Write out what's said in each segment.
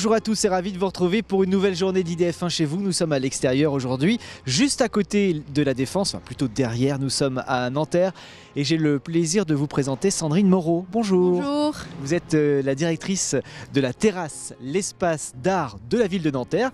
Bonjour à tous et ravi de vous retrouver pour une nouvelle journée d'IDF1 chez vous. Nous sommes à l'extérieur aujourd'hui, juste à côté de la Défense, enfin plutôt derrière, nous sommes à Nanterre. Et j'ai le plaisir de vous présenter Sandrine Moreau. Bonjour. Bonjour. Vous êtes la directrice de la terrasse, l'espace d'art de la ville de Nanterre,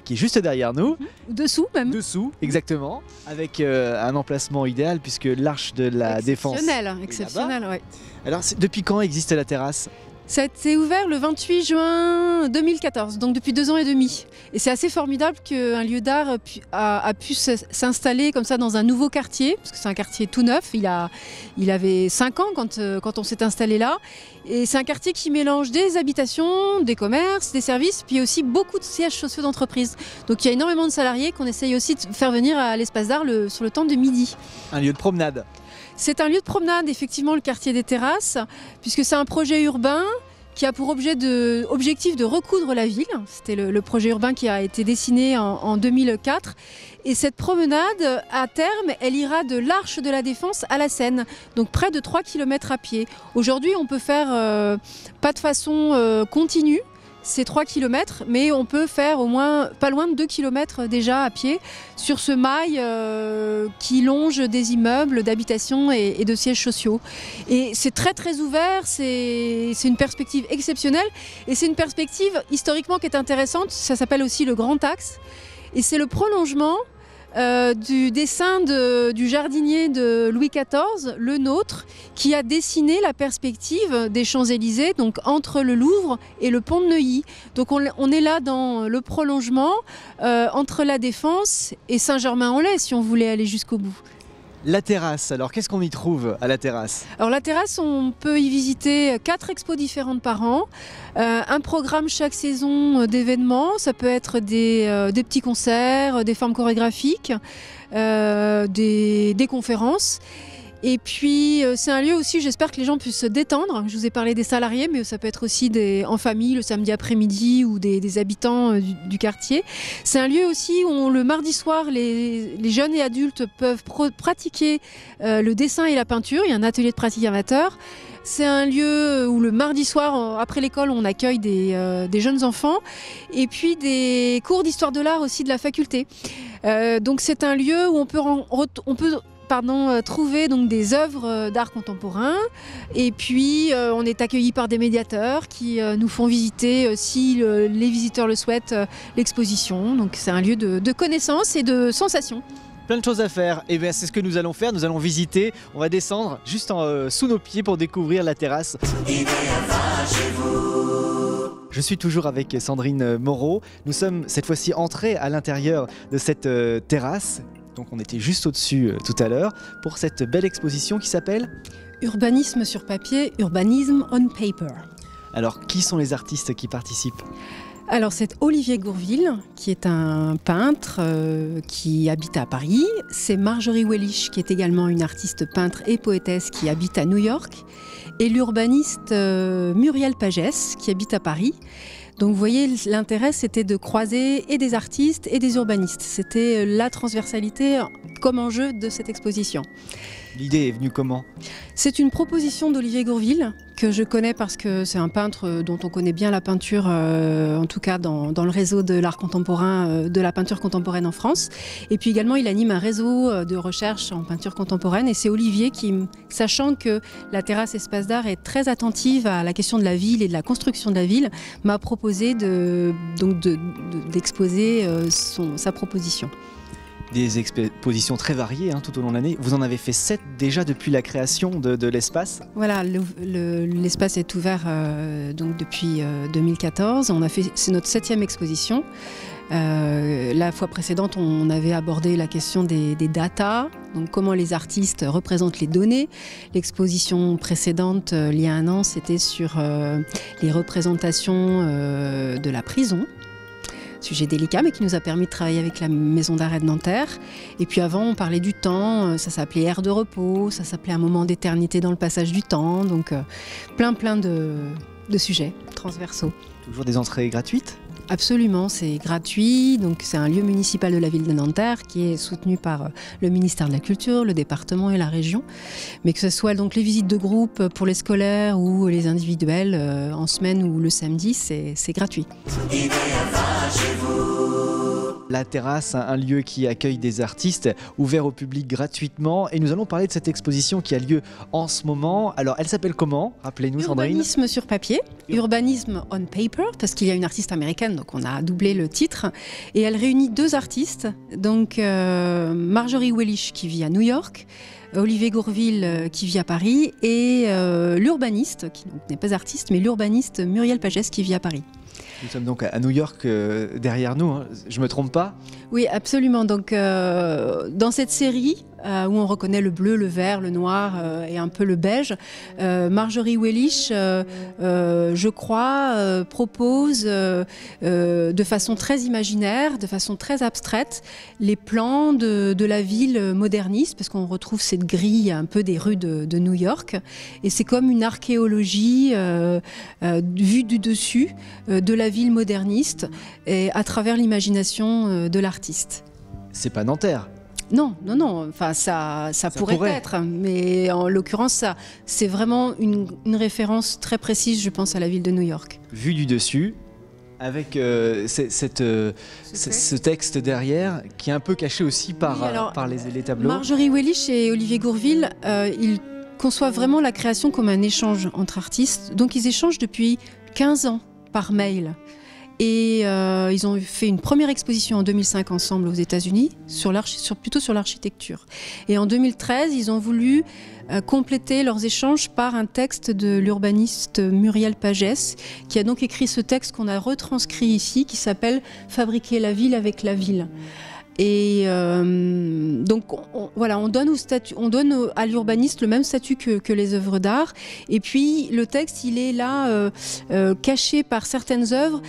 qui est juste derrière nous. Dessous même. Dessous, exactement, avec un emplacement idéal puisque l'arche de la Défense. Exceptionnel, ouais. Alors depuis quand existe la terrasse ? Ça a été ouvert le 28 juin 2014, donc depuis 2 ans et demi. Et c'est assez formidable qu'un lieu d'art a pu s'installer comme ça dans un nouveau quartier, parce que c'est un quartier tout neuf. Il avait 5 ans quand on s'est installé là. Et c'est un quartier qui mélange des habitations, des commerces, des services, puis aussi beaucoup de sièges sociaux d'entreprise. Donc il y a énormément de salariés qu'on essaye aussi de faire venir à l'espace d'art sur le temps de midi. Un lieu de promenade. C'est un lieu de promenade, effectivement, le quartier des terrasses, puisque c'est un projet urbain qui a pour objectif de recoudre la ville. C'était le projet urbain qui a été dessiné en 2004. Et cette promenade, à terme, elle ira de l'Arche de la Défense à la Seine, donc près de 3 km à pied. Aujourd'hui, on peut faire pas de façon continue, c'est 3 km, mais on peut faire au moins pas loin de 2 km déjà à pied sur ce mail qui longe des immeubles d'habitation et de sièges sociaux. Et c'est très très ouvert, c'est une perspective exceptionnelle et c'est une perspective historiquement qui est intéressante, ça s'appelle aussi le Grand Axe et c'est le prolongement du dessin du jardinier de Louis XIV, le nôtre, qui a dessiné la perspective des Champs-Élysées, donc entre le Louvre et le pont de Neuilly. Donc on est là dans le prolongement entre la Défense et Saint-Germain-en-Laye, si on voulait aller jusqu'au bout. La terrasse, alors qu'est-ce qu'on y trouve à la terrasse ? Alors la terrasse, on peut y visiter 4 expos différentes par an, un programme chaque saison d'événements, ça peut être des petits concerts, des formes chorégraphiques, des conférences. Et puis c'est un lieu aussi, j'espère que les gens puissent se détendre. Je vous ai parlé des salariés, mais ça peut être aussi en famille le samedi après-midi ou des habitants du quartier. C'est un lieu aussi où le mardi soir, les jeunes et adultes peuvent pratiquer le dessin et la peinture. Il y a un atelier de pratique amateur. C'est un lieu où le mardi soir, après l'école, on accueille des jeunes enfants et puis des cours d'histoire de l'art aussi de la faculté. Donc c'est un lieu où on peut trouver donc des œuvres d'art contemporain et puis on est accueilli par des médiateurs qui nous font visiter, si les visiteurs le souhaitent, l'exposition. Donc c'est un lieu de connaissances et de sensations. Plein de choses à faire, et bien c'est ce que nous allons faire, nous allons visiter, on va descendre juste sous nos pieds pour découvrir la terrasse. Je suis toujours avec Sandrine Moreau, nous sommes cette fois-ci entrés à l'intérieur de cette terrasse. Donc on était juste au-dessus tout à l'heure pour cette belle exposition qui s'appelle Urbanisme sur papier, Urbanism on Paper. Alors qui sont les artistes qui participent ? Alors c'est Olivier Gourville qui est un peintre qui habite à Paris. C'est Marjorie Wellich qui est également une artiste peintre et poétesse qui habite à New York. Et l'urbaniste Muriel Pagès qui habite à Paris. Donc vous voyez, l'intérêt c'était de croiser et des artistes et des urbanistes. C'était la transversalité comme enjeu de cette exposition. L'idée est venue comment ? C'est une proposition d'Olivier Gourville que je connais parce que c'est un peintre dont on connaît bien la peinture, en tout cas dans le réseau de l'art contemporain, de la peinture contemporaine en France. Et puis également, il anime un réseau de recherche en peinture contemporaine. Et c'est Olivier qui, sachant que la terrasse Espace d'Art est très attentive à la question de la ville et de la construction de la ville, m'a proposé d'exposer sa proposition. Des expositions très variées tout au long de l'année. Vous en avez fait 7 déjà depuis la création de l'espace ? Voilà, l'espace est ouvert donc depuis 2014. C'est notre 7e exposition. La fois précédente, on avait abordé la question des data, donc comment les artistes représentent les données. L'exposition précédente, il y a 1 an, c'était sur les représentations de la prison. Sujet délicat mais qui nous a permis de travailler avec la Maison d'Arrêt de Nanterre. Et puis avant on parlait du temps, ça s'appelait aire de repos, ça s'appelait un moment d'éternité dans le passage du temps, donc plein de sujets transversaux. Toujours des entrées gratuites ? Absolument, c'est gratuit. Donc c'est un lieu municipal de la ville de Nanterre qui est soutenu par le ministère de la Culture, le département et la région. Mais que ce soit donc les visites de groupe pour les scolaires ou les individuels en semaine ou le samedi, c'est gratuit. La terrasse, un lieu qui accueille des artistes, ouvert au public gratuitement. Et nous allons parler de cette exposition qui a lieu en ce moment. Alors, elle s'appelle comment? Rappelez-nous, Sandrine. Urbanisme sur papier, Urbanisme on paper, parce qu'il y a une artiste américaine, donc on a doublé le titre. Et elle réunit 2 artistes, donc Marjorie Wellish qui vit à New York, Olivier Gourville qui vit à Paris, et l'urbaniste, qui n'est pas artiste, mais l'urbaniste Muriel Pagès qui vit à Paris. Nous sommes donc à New York derrière nous, hein. Je ne me trompe pas? Oui, absolument. Donc, dans cette série, où on reconnaît le bleu, le vert, le noir et un peu le beige, Marjorie Wellish, je crois, propose de façon très imaginaire, de façon très abstraite, les plans de la ville moderniste, parce qu'on retrouve cette grille un peu des rues de New York. Et c'est comme une archéologie vue du dessus de la ville moderniste et à travers l'imagination de l'artiste. C'est pas Nanterre? Non, non, non. Enfin, ça pourrait être, mais en l'occurrence, c'est vraiment une référence très précise, je pense, à la ville de New York. Vue du dessus, avec ce texte derrière, qui est un peu caché aussi par les tableaux. Marjorie Wellish et Olivier Gourville, ils conçoivent vraiment la création comme un échange entre artistes. Donc, ils échangent depuis 15 ans par mail. Et ils ont fait une première exposition en 2005 ensemble aux États-Unis, plutôt sur l'architecture. Et en 2013, ils ont voulu compléter leurs échanges par un texte de l'urbaniste Muriel Pagès, qui a donc écrit ce texte qu'on a retranscrit ici, qui s'appelle « Fabriquer la ville avec la ville ». Et donc on donne à l'urbaniste le même statut que les œuvres d'art. Et puis le texte, il est là caché par certaines œuvres.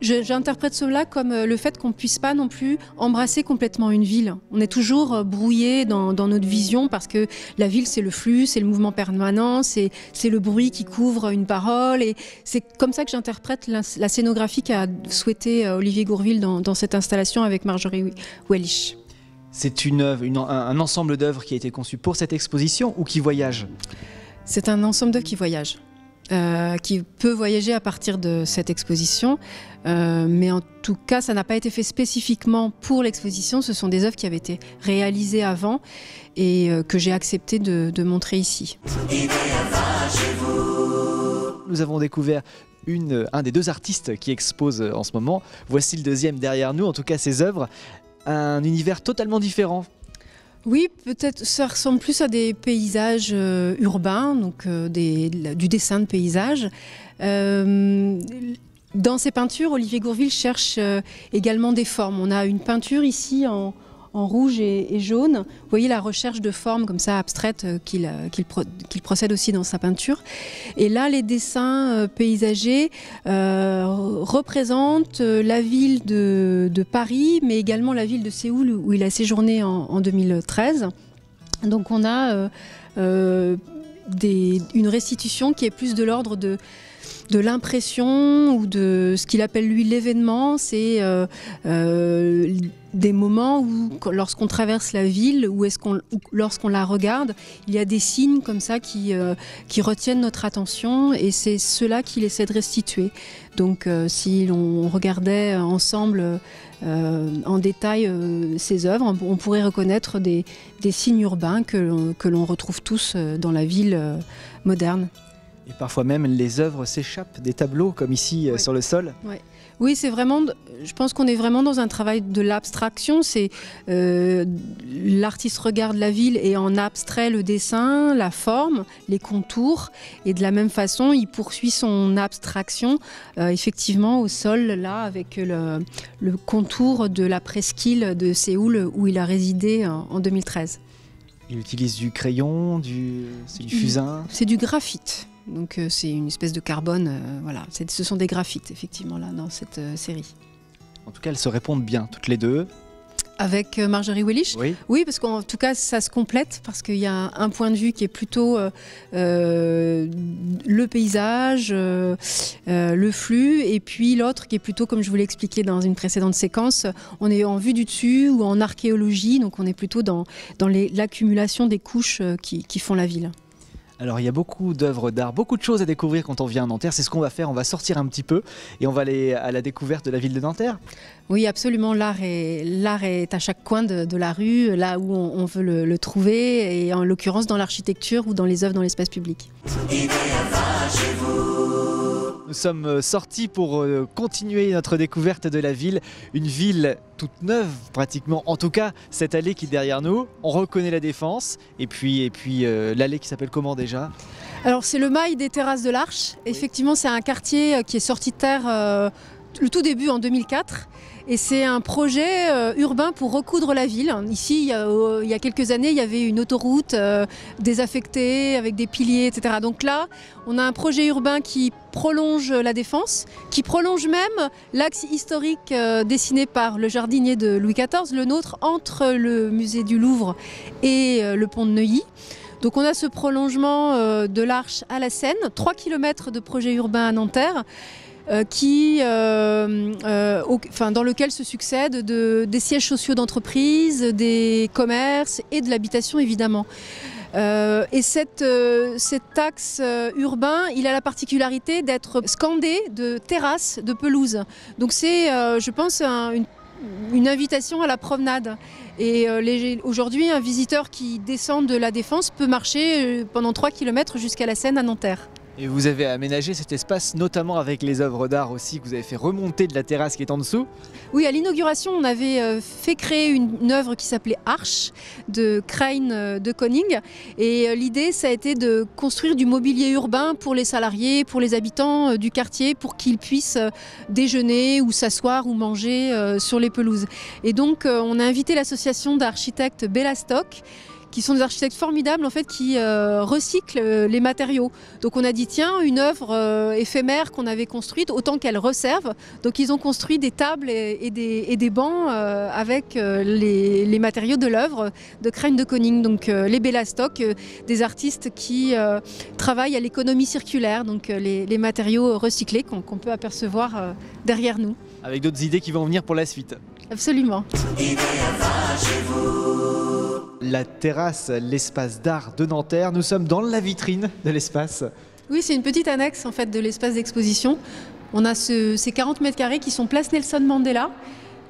J'interprète cela comme le fait qu'on ne puisse pas non plus embrasser complètement une ville. On est toujours brouillé dans notre vision parce que la ville, c'est le flux, c'est le mouvement permanent, c'est le bruit qui couvre une parole. Et c'est comme ça que j'interprète la scénographie qu'a souhaité Olivier Gourville dans cette installation avec Marjorie Wellish. C'est un ensemble d'œuvres qui a été conçu pour cette exposition ou qui voyage? C'est un ensemble d'œuvres qui voyage. Qui peut voyager à partir de cette exposition. Mais en tout cas, ça n'a pas été fait spécifiquement pour l'exposition. Ce sont des œuvres qui avaient été réalisées avant et que j'ai accepté de montrer ici. Nous avons découvert un des 2 artistes qui exposent en ce moment. Voici le deuxième derrière nous, en tout cas ses œuvres. Un univers totalement différent. Oui, peut-être ça ressemble plus à des paysages urbains, donc du dessin de paysages. Dans ces peintures, Olivier Gourville cherche également des formes. On a une peinture ici en rouge et jaune. Vous voyez la recherche de formes comme ça abstraites qu'il procède aussi dans sa peinture. Et là, les dessins paysagers représentent la ville de Paris, mais également la ville de Séoul où il a séjourné en 2013. Donc on a une restitution qui est plus de l'ordre de l'impression ou de ce qu'il appelle lui l'événement. C'est des moments où, lorsqu'on traverse la ville ou lorsqu'on la regarde, il y a des signes comme ça qui retiennent notre attention et c'est cela qu'il essaie de restituer. Donc si l'on regardait ensemble en détail ces œuvres, on pourrait reconnaître des signes urbains que l'on retrouve tous dans la ville moderne. Et parfois même les œuvres s'échappent des tableaux comme ici sur le sol. Ouais. Oui, c'est vraiment. Je pense qu'on est vraiment dans un travail de l'abstraction. C'est l'artiste regarde la ville et en abstrait le dessin, la forme, les contours, et de la même façon, il poursuit son abstraction effectivement au sol là avec le contour de la presqu'île de Séoul où il a résidé en 2013. Il utilise du crayon, c'est du fusain. C'est du graphite. Donc c'est une espèce de carbone, voilà. Ce sont des graphites, effectivement, là, dans cette série. En tout cas, elles se répondent bien, toutes les deux. Avec Marjorie Wellish ? Oui, parce qu'en tout cas, ça se complète, parce qu'il y a un point de vue qui est plutôt le le paysage, le flux, et puis l'autre qui est plutôt, comme je vous l'ai expliqué dans une précédente séquence, on est en vue du dessus ou en archéologie, donc on est plutôt dans l'accumulation des couches qui font la ville. Alors il y a beaucoup d'œuvres d'art, beaucoup de choses à découvrir quand on vient à Nanterre. C'est ce qu'on va faire, on va sortir un petit peu et on va aller à la découverte de la ville de Nanterre. Oui, absolument, l'art est à chaque coin de la rue, là où on veut le trouver, et en l'occurrence dans l'architecture ou dans les œuvres dans l'espace public. Nous sommes sortis pour continuer notre découverte de la ville, une ville toute neuve pratiquement, en tout cas cette allée qui est derrière nous, on reconnaît la Défense et puis l'allée qui s'appelle comment déjà ? Alors c'est le mail des terrasses de l'Arche, effectivement c'est un quartier qui est sorti de terre le tout début en 2004. Et c'est un projet urbain pour recoudre la ville. Ici, il y a quelques années, il y avait une autoroute désaffectée avec des piliers, etc. Donc là, on a un projet urbain qui prolonge la Défense, qui prolonge même l'axe historique dessiné par le jardinier de Louis XIV, le nôtre, entre le musée du Louvre et le pont de Neuilly. Donc on a ce prolongement de l'Arche à la Seine, 3 km de projet urbain à Nanterre. Dans lequel se succèdent des sièges sociaux d'entreprises, des commerces et de l'habitation évidemment. Et cet axe urbain, il a la particularité d'être scandé de terrasses, de pelouses. Donc c'est, je pense, une invitation à la promenade. Et aujourd'hui, un visiteur qui descend de la Défense peut marcher pendant 3 km jusqu'à la Seine à Nanterre. Et vous avez aménagé cet espace notamment avec les œuvres d'art aussi que vous avez fait remonter de la terrasse qui est en dessous. Oui, à l'inauguration, on avait fait créer une œuvre qui s'appelait Arche de Crane de Koning. Et l'idée, ça a été de construire du mobilier urbain pour les salariés, pour les habitants du quartier, pour qu'ils puissent déjeuner ou s'asseoir ou manger sur les pelouses. Et donc, on a invité l'association d'architectes Bellastock, qui sont des architectes formidables en fait, qui recyclent les matériaux. Donc on a dit tiens, une œuvre éphémère qu'on avait construite, autant qu'elle reserve. Donc ils ont construit des tables et des bancs avec les matériaux de l'œuvre de Crane de Koning. Donc les Bellastock, des artistes qui travaillent à l'économie circulaire, donc les matériaux recyclés qu'on peut apercevoir derrière nous. Avec d'autres idées qui vont venir pour la suite. Absolument. La terrasse, l'espace d'art de Nanterre, nous sommes dans la vitrine de l'espace. Oui, c'est une petite annexe en fait de l'espace d'exposition. On a ces 40 mètres carrés qui sont place Nelson Mandela.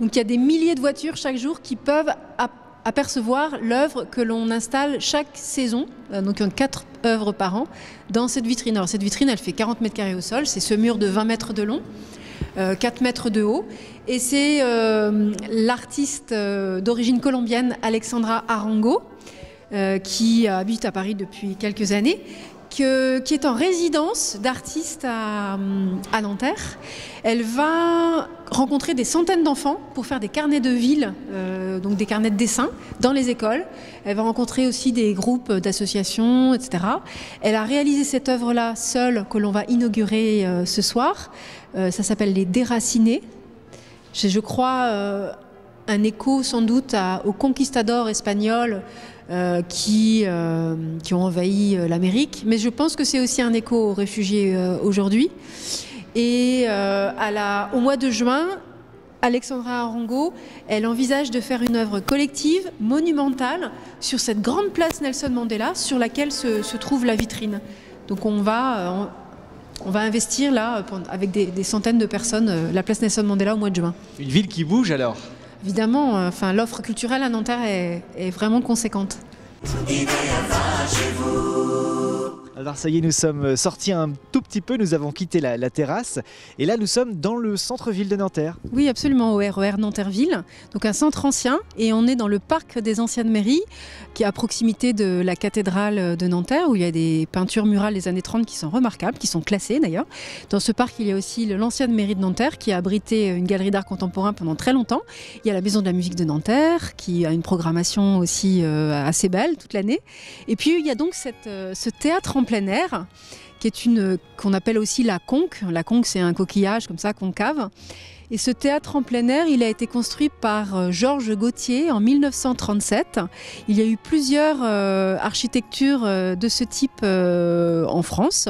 Donc il y a des milliers de voitures chaque jour qui peuvent apercevoir l'œuvre que l'on installe chaque saison, donc 4 œuvres par an, dans cette vitrine. Alors cette vitrine, elle fait 40 mètres carrés au sol, c'est ce mur de 20 mètres de long, 4 mètres de haut. Et c'est l'artiste d'origine colombienne Alexandra Arango, qui habite à Paris depuis quelques années, qui est en résidence d'artiste à Nanterre. Elle va rencontrer des centaines d'enfants pour faire des carnets de ville, donc des carnets de dessin dans les écoles. Elle va rencontrer aussi des groupes d'associations, etc. Elle a réalisé cette œuvre-là seule, que l'on va inaugurer ce soir. Ça s'appelle Les Déracinés. Je crois un écho sans doute aux conquistadors espagnols qui ont envahi l'Amérique, mais je pense que c'est aussi un écho aux réfugiés aujourd'hui. Et au mois de juin, Alexandra Arango, elle envisage de faire une œuvre collective, monumentale, sur cette grande place Nelson Mandela, sur laquelle se trouve la vitrine. Donc on va investir là, avec des centaines de personnes, la place Nelson Mandela au mois de juin. Une ville qui bouge alors ? Évidemment, l'offre culturelle à Nanterre est vraiment conséquente. Alors ça y est, nous sommes sortis un tout petit peu, nous avons quitté la terrasse et là nous sommes dans le centre-ville de Nanterre. Oui, absolument, au RER Nanterre-Ville, donc un centre ancien, et on est dans le parc des anciennes mairies qui est à proximité de la cathédrale de Nanterre où il y a des peintures murales des années 30 qui sont remarquables, qui sont classées d'ailleurs. Dans ce parc, il y a aussi l'ancienne mairie de Nanterre qui a abrité une galerie d'art contemporain pendant très longtemps. Il y a la Maison de la musique de Nanterre qui a une programmation aussi assez belle toute l'année. Et puis il y a donc ce théâtre en plein air, qui est qu'on appelle aussi la conque. La conque, c'est un coquillage comme ça, concave. Et ce théâtre en plein air, il a été construit par Georges Gauthier en 1937. Il y a eu plusieurs architectures de ce type en France.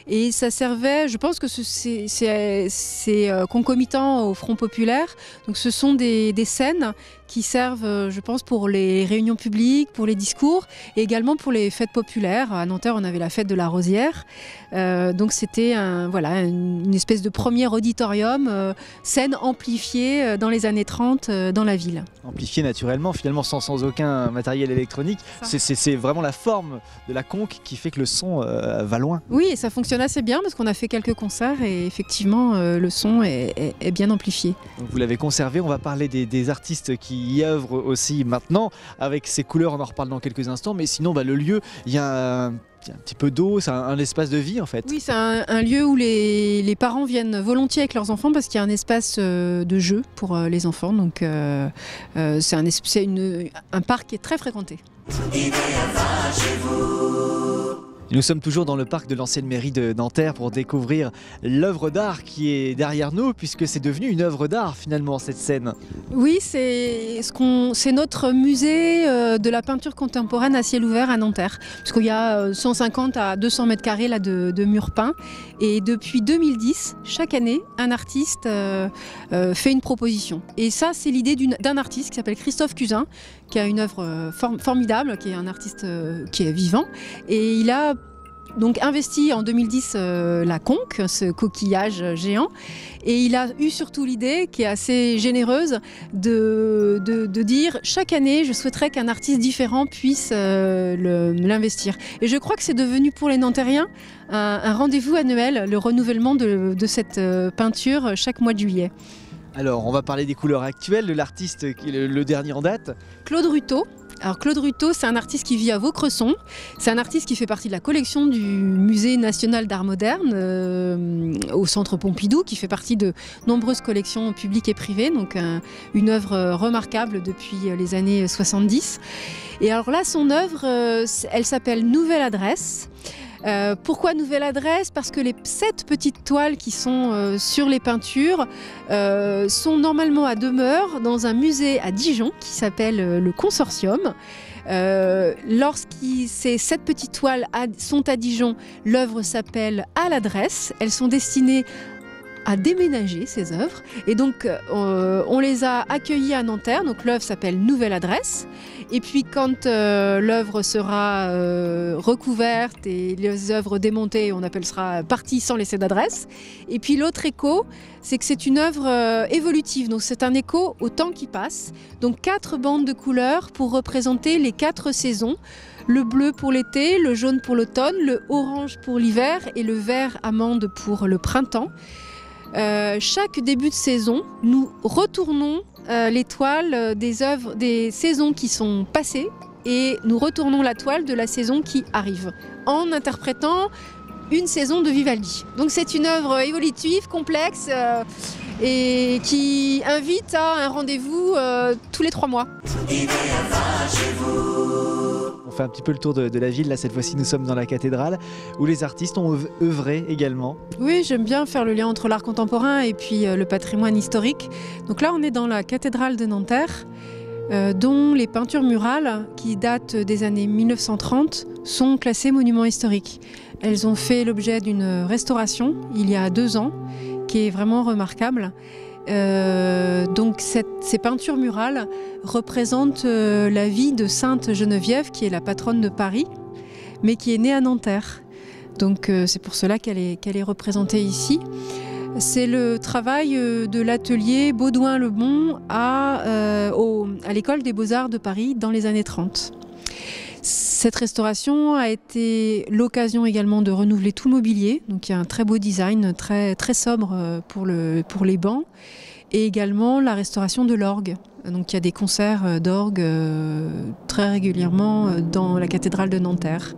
Et ça servait, je pense que c'est concomitant au Front populaire. Donc ce sont des scènes qui servent, je pense, pour les réunions publiques, pour les discours et également pour les fêtes populaires. À Nanterre, on avait la fête de la Rosière. Donc c'était une espèce de premier auditorium, scène amplifiée dans les années 30 dans la ville. Amplifiée naturellement, finalement sans aucun matériel électronique. C'est vraiment la forme de la conque qui fait que le son va loin. Oui, et ça fonctionne assez bien parce qu'on a fait quelques concerts et effectivement le son est bien amplifié. Donc vous l'avez conservé, on va parler des artistes qui y œuvrent aussi maintenant avec ces couleurs, on en reparle dans quelques instants, mais sinon le lieu, il y a un petit peu d'eau, c'est un espace de vie en fait. Oui, c'est un lieu où les parents viennent volontiers avec leurs enfants parce qu'il y a un espace de jeu pour les enfants, donc c'est un parc qui est très fréquenté. Nous sommes toujours dans le parc de l'ancienne mairie de Nanterre pour découvrir l'œuvre d'art qui est derrière nous, puisque c'est devenu une œuvre d'art finalement cette scène. Oui, c'est notre musée de la peinture contemporaine à ciel ouvert à Nanterre, parce qu'il y a 150 à 200 mètres carrés là, de murs peints. Et depuis 2010, chaque année, un artiste fait une proposition. Et ça, c'est l'idée d'un artiste qui s'appelle Christophe Cusin, qui a une œuvre formidable, qui est un artiste qui est vivant. Et il a donc investi en 2010 la conque, ce coquillage géant, et il a eu surtout l'idée, qui est assez généreuse, de dire chaque année je souhaiterais qu'un artiste différent puisse l'investir. Et je crois que c'est devenu pour les Nantériens un rendez-vous annuel, le renouvellement de cette peinture chaque mois de juillet. Alors on va parler des couleurs actuelles de l'artiste, le dernier en date. Claude Ruteau. Alors Claude Ruteau, c'est un artiste qui vit à Vaucresson. C'est un artiste qui fait partie de la collection du Musée national d'art moderne au Centre Pompidou, qui fait partie de nombreuses collections publiques et privées. Donc une œuvre remarquable depuis les années 70. Et alors là, son œuvre, elle s'appelle Nouvelle Adresse. Pourquoi Nouvelle Adresse? Parce que les 7 petites toiles qui sont sur les peintures sont normalement à demeure dans un musée à Dijon qui s'appelle le Consortium. Ces 7 petites toiles sont à Dijon, l'œuvre s'appelle À l'adresse. Elles sont destinées à déménager ces œuvres et donc on les a accueillies à Nanterre, donc l'œuvre s'appelle Nouvelle Adresse, et puis quand l'œuvre sera recouverte et les œuvres démontées, on appellera partie sans laisser d'adresse. Et puis l'autre écho, c'est que c'est une œuvre évolutive, donc c'est un écho au temps qui passe, donc 4 bandes de couleurs pour représenter les 4 saisons. Le bleu pour l'été, le jaune pour l'automne, le orange pour l'hiver et le vert amande pour le printemps. Chaque début de saison, nous retournons les toiles des saisons qui sont passées et nous retournons la toile de la saison qui arrive en interprétant une saison de Vivaldi. Donc c'est une œuvre évolutive, complexe et qui invite à un rendez-vous tous les 3 mois. On fait un petit peu le tour de la ville, là cette fois-ci nous sommes dans la cathédrale où les artistes ont œuvré également. Oui, j'aime bien faire le lien entre l'art contemporain et puis le patrimoine historique. Donc là on est dans la cathédrale de Nanterre, dont les peintures murales qui datent des années 1930 sont classées monuments historiques. Elles ont fait l'objet d'une restauration il y a 2 ans qui est vraiment remarquable. Donc ces peintures murales représentent la vie de Sainte Geneviève, qui est la patronne de Paris, mais qui est née à Nanterre. Donc c'est pour cela qu'elle est représentée ici. C'est le travail de l'atelier Baudouin-Lebon à l'école des Beaux-Arts de Paris dans les années 30. Cette restauration a été l'occasion également de renouveler tout le mobilier. Donc il y a un très beau design, très, très sobre pour les bancs. Et également la restauration de l'orgue. Donc il y a des concerts d'orgue très régulièrement dans la cathédrale de Nanterre.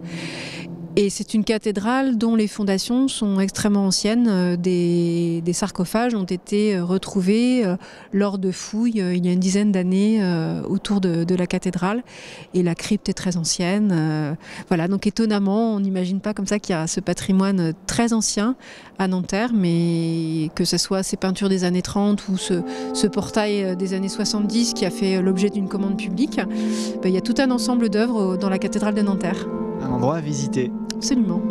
Et c'est une cathédrale dont les fondations sont extrêmement anciennes. Des sarcophages ont été retrouvés lors de fouilles il y a une dizaine d'années autour de la cathédrale. Et la crypte est très ancienne. Voilà, donc étonnamment, on n'imagine pas comme ça qu'il y a ce patrimoine très ancien à Nanterre, mais que ce soit ces peintures des années 30 ou ce portail des années 70 qui a fait l'objet d'une commande publique, il y a tout un ensemble d'œuvres dans la cathédrale de Nanterre. Un endroit à visiter. Absolument.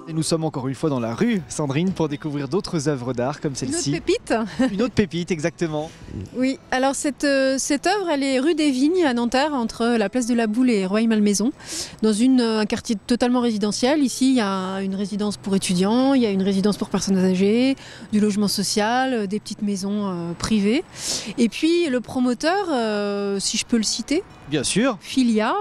Et nous sommes encore une fois dans la rue, Sandrine, pour découvrir d'autres œuvres d'art comme celle-ci. Une autre pépite. Une autre pépite, exactement. Oui, alors cette œuvre, elle est rue des Vignes à Nanterre, entre la place de la Boule et Rueil-Malmaison, dans un quartier totalement résidentiel. Ici, il y a une résidence pour étudiants, il y a une résidence pour personnes âgées, du logement social, des petites maisons privées. Et puis le promoteur, si je peux le citer, bien sûr. Filia,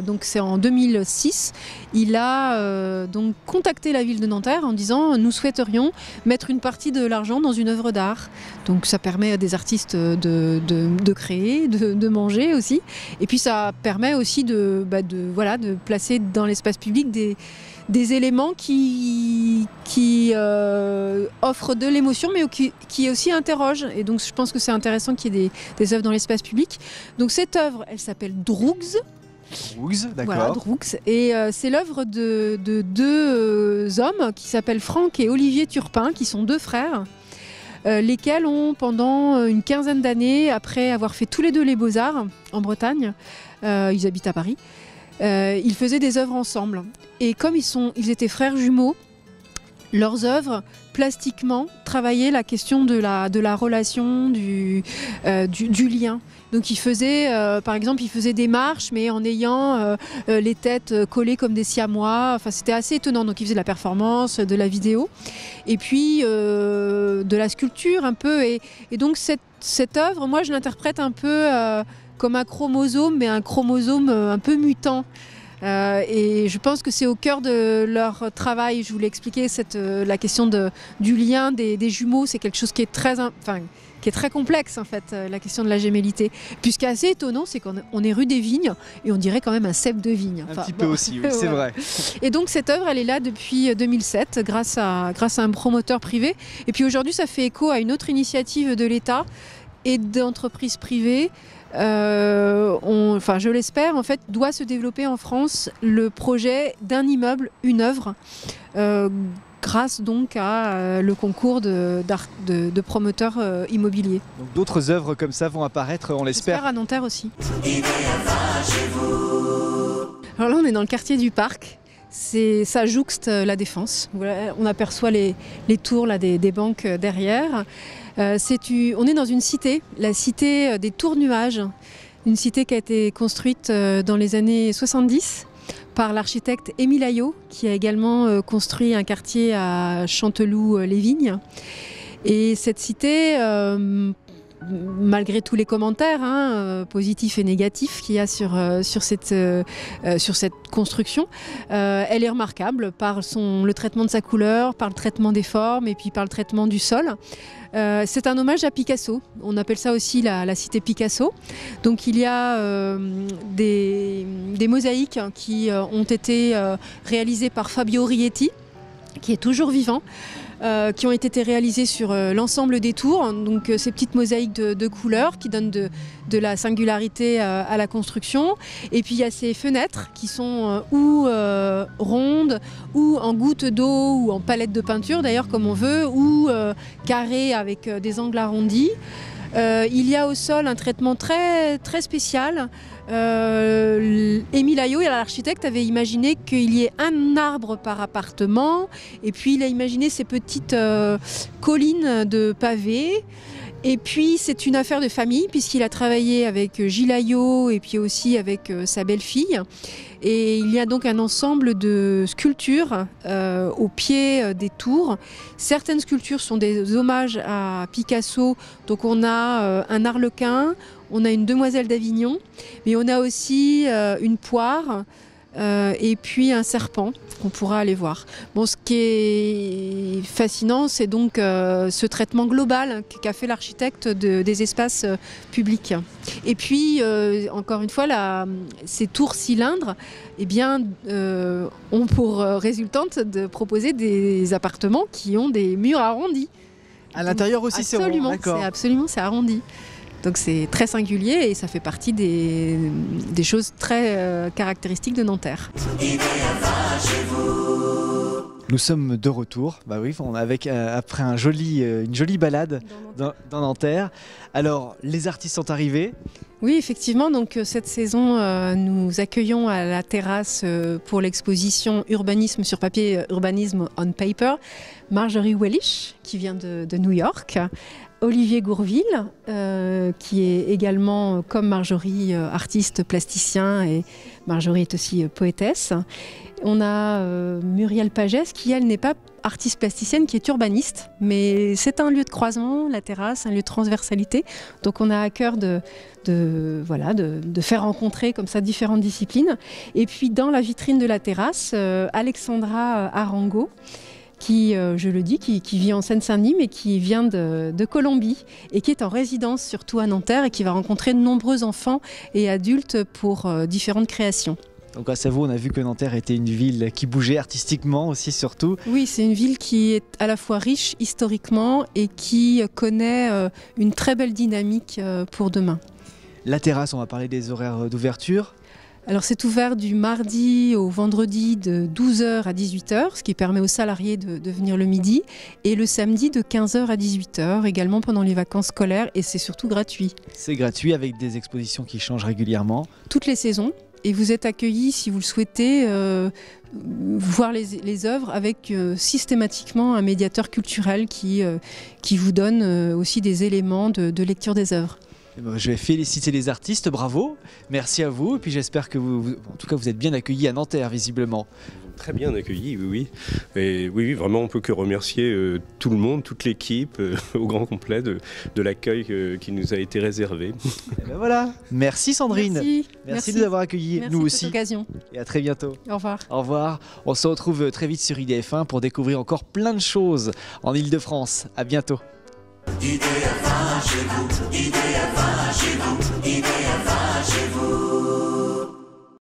donc c'est en 2006, il a donc contacté la ville de Nanterre en disant nous souhaiterions mettre une partie de l'argent dans une œuvre d'art. Donc ça permet à des artistes de créer, de manger aussi. Et puis ça permet aussi de placer dans l'espace public des éléments qui offrent de l'émotion, mais qui aussi interrogent. Et donc je pense que c'est intéressant qu'il y ait des œuvres dans l'espace public. Donc cette œuvre, elle s'appelle Droogz. Droogz, d'accord. Voilà, Droogz. Et c'est l'œuvre de deux hommes qui s'appellent Franck et Olivier Turpin, qui sont deux frères, lesquels ont, pendant une quinzaine d'années, après avoir fait tous les deux les Beaux-Arts en Bretagne, ils habitent à Paris, ils faisaient des œuvres ensemble. Et comme ils étaient frères jumeaux, leurs œuvres, plastiquement, travaillaient la question de la relation, du lien. Donc ils faisaient, par exemple, ils faisaient des marches, mais en ayant les têtes collées comme des siamois. Enfin, c'était assez étonnant. Donc ils faisaient de la performance, de la vidéo, et puis de la sculpture un peu. Et donc cette œuvre, moi, je l'interprète un peu comme un chromosome, mais un chromosome un peu mutant. Et je pense que c'est au cœur de leur travail. Je voulais expliquer la question du lien des jumeaux. C'est quelque chose qui est très complexe, en fait, la question de la gémellité. Puis ce qui est assez étonnant, c'est qu'on est rue des Vignes et on dirait quand même un cep de vigne. Un petit peu aussi, oui, c'est vrai. Et donc cette œuvre, elle est là depuis 2007 grâce à un promoteur privé. Et puis aujourd'hui, ça fait écho à une autre initiative de l'État et d'entreprises privées. Je l'espère, en fait, doit se développer en France le projet d'un immeuble, une œuvre, grâce donc à le concours de promoteurs immobiliers. Donc d'autres œuvres comme ça vont apparaître, on l'espère. J'espère à Nanterre aussi. Alors là, on est dans le quartier du Parc. Ça jouxte la Défense. Voilà, on aperçoit les tours là, des banques derrière. On est dans une cité, la cité des Tours-Nuages, une cité qui a été construite dans les années 70 par l'architecte Émile Aillot, qui a également construit un quartier à Chanteloup-les-Vignes. Et cette cité, malgré tous les commentaires positifs et négatifs qu'il y a sur cette construction, elle est remarquable par le traitement de sa couleur, par le traitement des formes et puis par le traitement du sol. C'est un hommage à Picasso. On appelle ça aussi la cité Picasso. Donc il y a des mosaïques qui ont été réalisées par Fabio Rietti, qui est toujours vivant, qui ont été réalisées sur l'ensemble des tours. Donc ces petites mosaïques de couleurs qui donnent de la singularité à la construction. Et puis il y a ces fenêtres qui sont ou rondes, ou en gouttes d'eau, ou en palettes de peinture d'ailleurs comme on veut, ou carrées avec des angles arrondis. Il y a au sol un traitement très, très spécial. Émile Aillot, l'architecte, avait imaginé qu'il y ait un arbre par appartement, et puis il a imaginé ces petites collines de pavés. Et puis c'est une affaire de famille puisqu'il a travaillé avec Gilles Aillot et puis aussi avec sa belle-fille. Et il y a donc un ensemble de sculptures au pied des tours. Certaines sculptures sont des hommages à Picasso. Donc on a un arlequin, on a une demoiselle d'Avignon, mais on a aussi une poire, et puis un serpent qu'on pourra aller voir. Bon, ce qui est fascinant, c'est donc ce traitement global qu'a fait l'architecte des espaces publics. Et puis, encore une fois, ces tours cylindres ont pour résultante de proposer des appartements qui ont des murs arrondis. À l'intérieur aussi, c'est rond, d'accord. Absolument, c'est arrondi. Donc c'est très singulier et ça fait partie des choses très caractéristiques de Nanterre. Nous sommes de retour, bah oui, après une jolie balade dans Nanterre. Alors, les artistes sont arrivés. Oui, effectivement, donc cette saison, nous accueillons à la terrasse pour l'exposition Urbanisme sur papier, Urbanisme on paper, Marjorie Wellish, qui vient de New York, Olivier Gourville, qui est également, comme Marjorie, artiste plasticien, et Marjorie est aussi poétesse. On a Muriel Pagès, qui elle n'est pas artiste plasticienne, qui est urbaniste, mais c'est un lieu de croisement, la terrasse, un lieu de transversalité. Donc on a à cœur de faire rencontrer comme ça différentes disciplines. Et puis dans la vitrine de la terrasse, Alexandra Arango, qui, je le dis, qui vit en Seine-Saint-Denis, mais qui vient de Colombie et qui est en résidence surtout à Nanterre et qui va rencontrer de nombreux enfants et adultes pour différentes créations. Donc grâce à vous, on a vu que Nanterre était une ville qui bougeait artistiquement aussi surtout. Oui, c'est une ville qui est à la fois riche historiquement et qui connaît une très belle dynamique pour demain. La terrasse, on va parler des horaires d'ouverture. Alors c'est ouvert du mardi au vendredi de 12h à 18h, ce qui permet aux salariés de venir le midi, et le samedi de 15h à 18h, également pendant les vacances scolaires, et c'est surtout gratuit. C'est gratuit avec des expositions qui changent régulièrement. Toutes les saisons. Et vous êtes accueillis, si vous le souhaitez, voir les œuvres avec systématiquement un médiateur culturel qui vous donne aussi des éléments de lecture des œuvres. Je vais féliciter les artistes, bravo, merci à vous. Et puis j'espère que en tout cas, vous êtes bien accueillis à Nanterre, visiblement. Très bien accueillis, oui. Et oui, vraiment, on ne peut que remercier tout le monde, toute l'équipe, au grand complet de l'accueil qui nous a été réservé. Et ben voilà, merci Sandrine. Merci de nous avoir accueillis, nous aussi. Occasion. Et à très bientôt. Au revoir. Au revoir. On se retrouve très vite sur IDF1 pour découvrir encore plein de choses en Ile-de-France. À bientôt. IDF1 chez vous, IDF1 chez vous, IDF1.